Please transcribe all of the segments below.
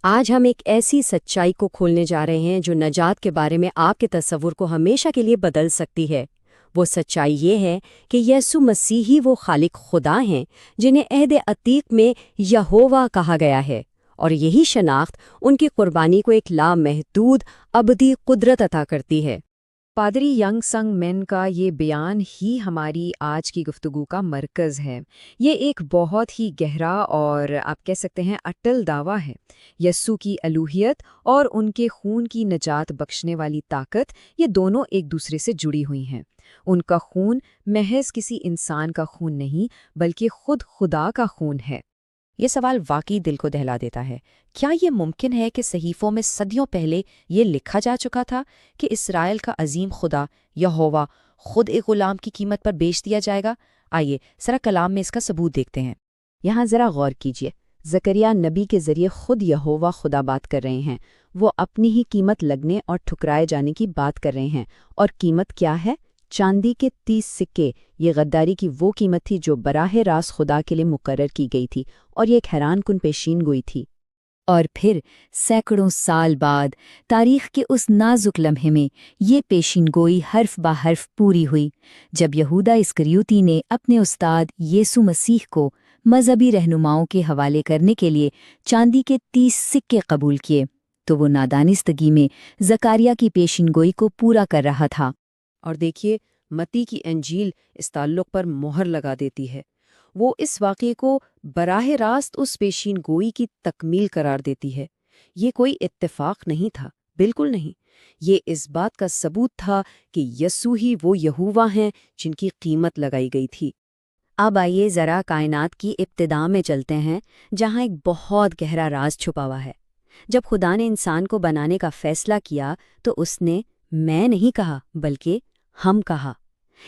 آج ہم ایک ایسی سچائی کو کھولنے جا رہے ہیں جو نجات کے بارے میں آپ کے تصور کو ہمیشہ کے لیے بدل سکتی ہے۔ وہ سچائی یہ ہے کہ یسوع مسیح ہی وہ خالق خدا ہیں جنہیں عہد عتیق میں یہوہ کہا گیا ہے، اور یہی شناخت ان کی قربانی کو ایک لامحدود ابدی قدرت عطا کرتی ہے۔ پادری ینگ سنگ مین کا یہ بیان ہی ہماری آج کی گفتگو کا مرکز ہے۔ یہ ایک بہت ہی گہرا اور آپ کہہ سکتے ہیں اٹل دعویٰ ہے۔ یسوع کی الوہیت اور ان کے خون کی نجات بخشنے والی طاقت، یہ دونوں ایک دوسرے سے جڑی ہوئی ہیں۔ ان کا خون محض کسی انسان کا خون نہیں بلکہ خود خدا کا خون ہے۔ یہ سوال واقعی دل کو دہلا دیتا ہے۔ کیا یہ ممکن ہے کہ صحیفوں میں صدیوں پہلے یہ لکھا جا چکا تھا کہ اسرائیل کا عظیم خدا یہوہ خود ایک غلام کی قیمت پر بیچ دیا جائے گا؟ آئیے ذرا کلام میں اس کا ثبوت دیکھتے ہیں۔ یہاں ذرا غور کیجیے، زکریا نبی کے ذریعے خود یہوہ خدا بات کر رہے ہیں۔ وہ اپنی ہی قیمت لگنے اور ٹھکرائے جانے کی بات کر رہے ہیں، اور قیمت کیا ہے؟ چاندی کے 30 سکے۔ یہ غداری کی وہ قیمت تھی جو براہ راست خدا کے لیے مقرر کی گئی تھی، اور یہ ایک حیران کن پیشین گوئی تھی۔ اور پھر سینکڑوں سال بعد تاریخ کے اس نازک لمحے میں یہ پیشین گوئی حرف بہ حرف پوری ہوئی، جب یہودا اسکریوتی نے اپنے استاد یسوع مسیح کو مذہبی رہنماؤں کے حوالے کرنے کے لیے چاندی کے 30 سکے قبول کیے، تو وہ نادانستگی میں زکریا کی پیشین گوئی کو پورا کر رہا تھا۔ اور دیکھیے، متی کی انجیل اس تعلق پر مہر لگا دیتی ہے۔ وہ اس واقعے کو براہ راست اس پیشین گوئی کی تکمیل قرار دیتی ہے۔ یہ کوئی اتفاق نہیں تھا، بالکل نہیں۔ یہ اس بات کا ثبوت تھا کہ یسوع ہی وہ یہوہ ہیں جن کی قیمت لگائی گئی تھی۔ اب آئیے ذرا کائنات کی ابتدا میں چلتے ہیں، جہاں ایک بہت گہرا راز چھپا ہوا ہے۔ جب خدا نے انسان کو بنانے کا فیصلہ کیا تو اس نے میں نہیں کہا بلکہ ہم کہا۔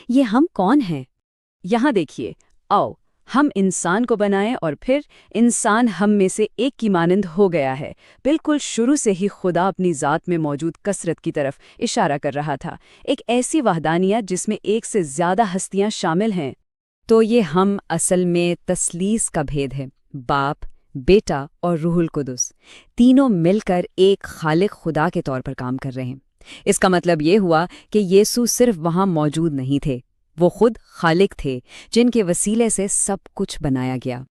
یہ ہم کون ہیں؟ یہاں دیکھیے، آؤ ہم انسان کو بنائیں، اور پھر انسان ہم میں سے ایک کی مانند ہو گیا ہے۔ بالکل شروع سے ہی خدا اپنی ذات میں موجود کثرت کی طرف اشارہ کر رہا تھا، ایک ایسی وحدانیت جس میں ایک سے زیادہ ہستیاں شامل ہیں۔ تو یہ ہم اصل میں تثلیث کا بھید ہے۔ باپ، بیٹا اور روح القدس تینوں مل کر ایک خالق خدا کے طور پر کام کر رہے ہیں۔ اس کا مطلب یہ ہوا کہ یسوع صرف وہاں موجود نہیں تھے، وہ خود خالق تھے جن کے وسیلے سے سب کچھ بنایا گیا۔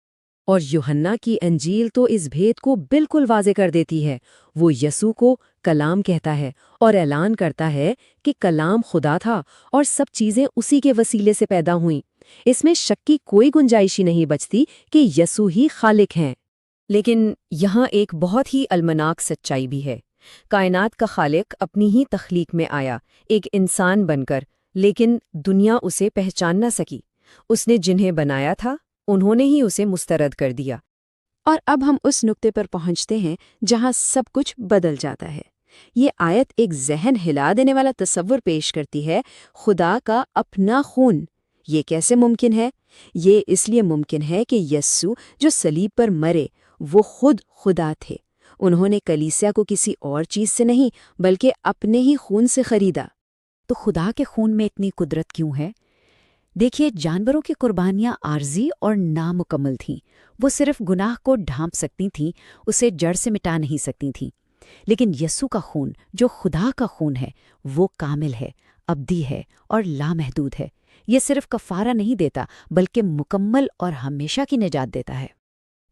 اور یوحنا کی انجیل تو اس بھید کو بالکل واضح کر دیتی ہے۔ وہ یسوع کو کلام کہتا ہے اور اعلان کرتا ہے کہ کلام خدا تھا اور سب چیزیں اسی کے وسیلے سے پیدا ہوئیں۔ اس میں شک کی کوئی گنجائش ہی نہیں بچتی کہ یسوع ہی خالق ہیں۔ لیکن یہاں ایک بہت ہی المناک سچائی بھی ہے۔ کائنات کا خالق اپنی ہی تخلیق میں آیا، ایک انسان بن کر، لیکن دنیا اسے پہچان نہ سکی۔ اس نے جنہیں بنایا تھا انہوں نے ہی اسے مسترد کر دیا۔ اور اب ہم اس نقطے پر پہنچتے ہیں جہاں سب کچھ بدل جاتا ہے۔ یہ آیت ایک ذہن ہلا دینے والا تصور پیش کرتی ہے، خدا کا اپنا خون۔ یہ کیسے ممکن ہے؟ یہ اس لیے ممکن ہے کہ یسوع جو صلیب پر مرے وہ خود خدا تھے۔ انہوں نے کلیسیا کو کسی اور چیز سے نہیں بلکہ اپنے ہی خون سے خریدا۔ تو خدا کے خون میں اتنی قدرت کیوں ہے؟ دیکھیے، جانوروں کی قربانیاں عارضی اور نامکمل تھیں۔ وہ صرف گناہ کو ڈھانپ سکتی تھیں، اسے جڑ سے مٹا نہیں سکتی تھیں۔ لیکن یسوع کا خون جو خدا کا خون ہے، وہ کامل ہے، ابدی ہے اور لامحدود ہے۔ یہ صرف کفارہ نہیں دیتا بلکہ مکمل اور ہمیشہ کی نجات دیتا ہے۔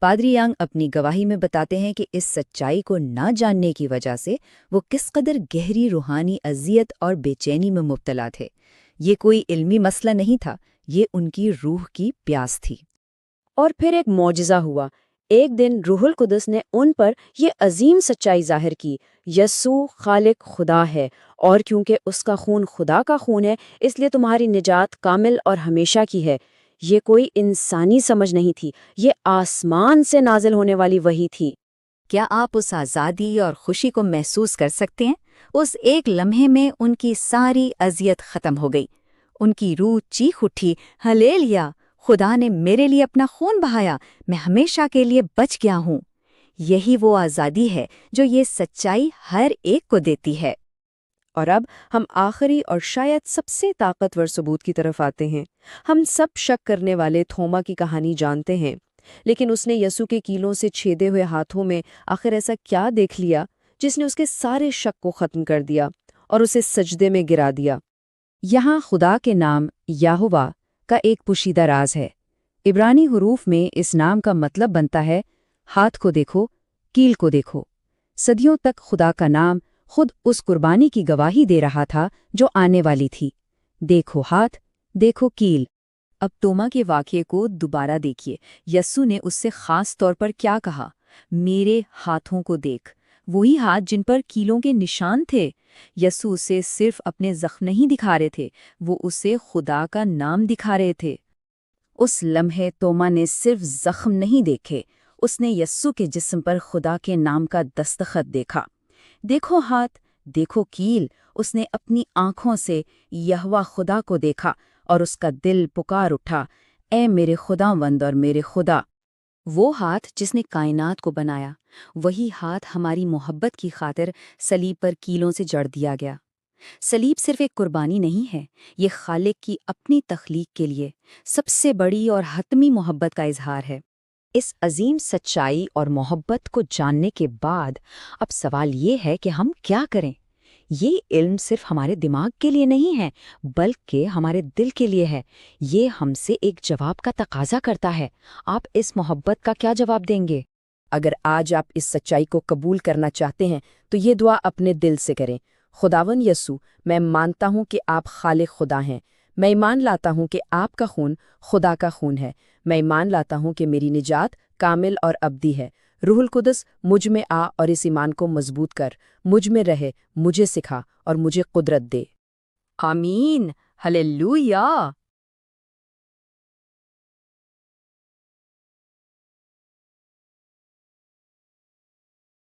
پادری ینگ اپنی گواہی میں بتاتے ہیں کہ اس سچائی کو نہ جاننے کی وجہ سے وہ کس قدر گہری روحانی اذیت اور بے چینی میں مبتلا تھے۔ یہ کوئی علمی مسئلہ نہیں تھا، یہ ان کی روح کی پیاس تھی۔ اور پھر ایک معجزہ ہوا۔ ایک دن روح القدس نے ان پر یہ عظیم سچائی ظاہر کی، یسوع خالق خدا ہے، اور کیونکہ اس کا خون خدا کا خون ہے اس لیے تمہاری نجات کامل اور ہمیشہ کی ہے۔ یہ کوئی انسانی سمجھ نہیں تھی، یہ آسمان سے نازل ہونے والی وحی تھی۔ کیا آپ اس آزادی اور خوشی کو محسوس کر سکتے ہیں؟ اس ایک لمحے میں ان کی ساری اذیت ختم ہو گئی۔ ان کی روح چیخ اٹھی، ہلیلویا! خدا نے میرے لیے اپنا خون بہایا، میں ہمیشہ کے لیے بچ گیا ہوں۔ یہی وہ آزادی ہے جو یہ سچائی ہر ایک کو دیتی ہے۔ اور اب ہم آخری اور شاید سب سے طاقتور ثبوت کی طرف آتے ہیں۔ ہم سب شک کرنے والے تھوما کی کہانی جانتے ہیں۔ لیکن اس نے یسوع کے کیلوں سے چھیدے ہوئے ہاتھوں میں آخر ایسا کیا دیکھ لیا جس نے اس کے سارے شک کو ختم کر دیا اور اسے سجدے میں گرا دیا؟ یہاں خدا کے نام یہوہ کا ایک پوشیدہ راز ہے۔ عبرانی حروف میں اس نام کا مطلب بنتا ہے ہاتھ کو دیکھو، کیل کو دیکھو۔ صدیوں تک خدا کا نام خود اس قربانی کی گواہی دے رہا تھا جو آنے والی تھی۔ دیکھو ہاتھ، دیکھو کیل۔ اب توما کے واقعے کو دوبارہ دیکھیے۔ یسوع نے اس سے خاص طور پر کیا کہا؟ میرے ہاتھوں کو دیکھ، وہی ہاتھ جن پر کیلوں کے نشان تھے۔ یسوع اسے صرف اپنے زخم نہیں دکھا رہے تھے، وہ اسے خدا کا نام دکھا رہے تھے۔ اس لمحے توما نے صرف زخم نہیں دیکھے، اس نے یسوع کے جسم پر خدا کے نام کا دستخط دیکھا۔ دیکھو ہاتھ، دیکھو کیل۔ اس نے اپنی آنکھوں سے یہوہ خدا کو دیکھا اور اس کا دل پکار اٹھا، اے میرے خداوند اور میرے خدا۔ وہ ہاتھ جس نے کائنات کو بنایا، وہی ہاتھ ہماری محبت کی خاطر صلیب پر کیلوں سے جڑ دیا گیا۔ صلیب صرف ایک قربانی نہیں ہے، یہ خالق کی اپنی تخلیق کے لیے سب سے بڑی اور حتمی محبت کا اظہار ہے۔ اس عظیم سچائی اور محبت کو جاننے کے بعد اب سوال یہ ہے کہ ہم کیا کریں؟ یہ علم صرف ہمارے دماغ کے لیے نہیں ہے بلکہ ہمارے دل کے لیے ہے۔ یہ ہم سے ایک جواب کا تقاضا کرتا ہے۔ آپ اس محبت کا کیا جواب دیں گے؟ اگر آج آپ اس سچائی کو قبول کرنا چاہتے ہیں تو یہ دعا اپنے دل سے کریں۔ خداوند یسوع، میں مانتا ہوں کہ آپ خالق خدا ہیں۔ میں ایمان لاتا ہوں کہ آپ کا خون خدا کا خون ہے۔ میں ایمان لاتا ہوں کہ میری نجات کامل اور ابدی ہے۔ روح القدس مجھ میں آ اور اس ایمان کو مضبوط کر، مجھ میں رہے، مجھے سکھا اور مجھے قدرت دے۔ آمین، ہلیلویا۔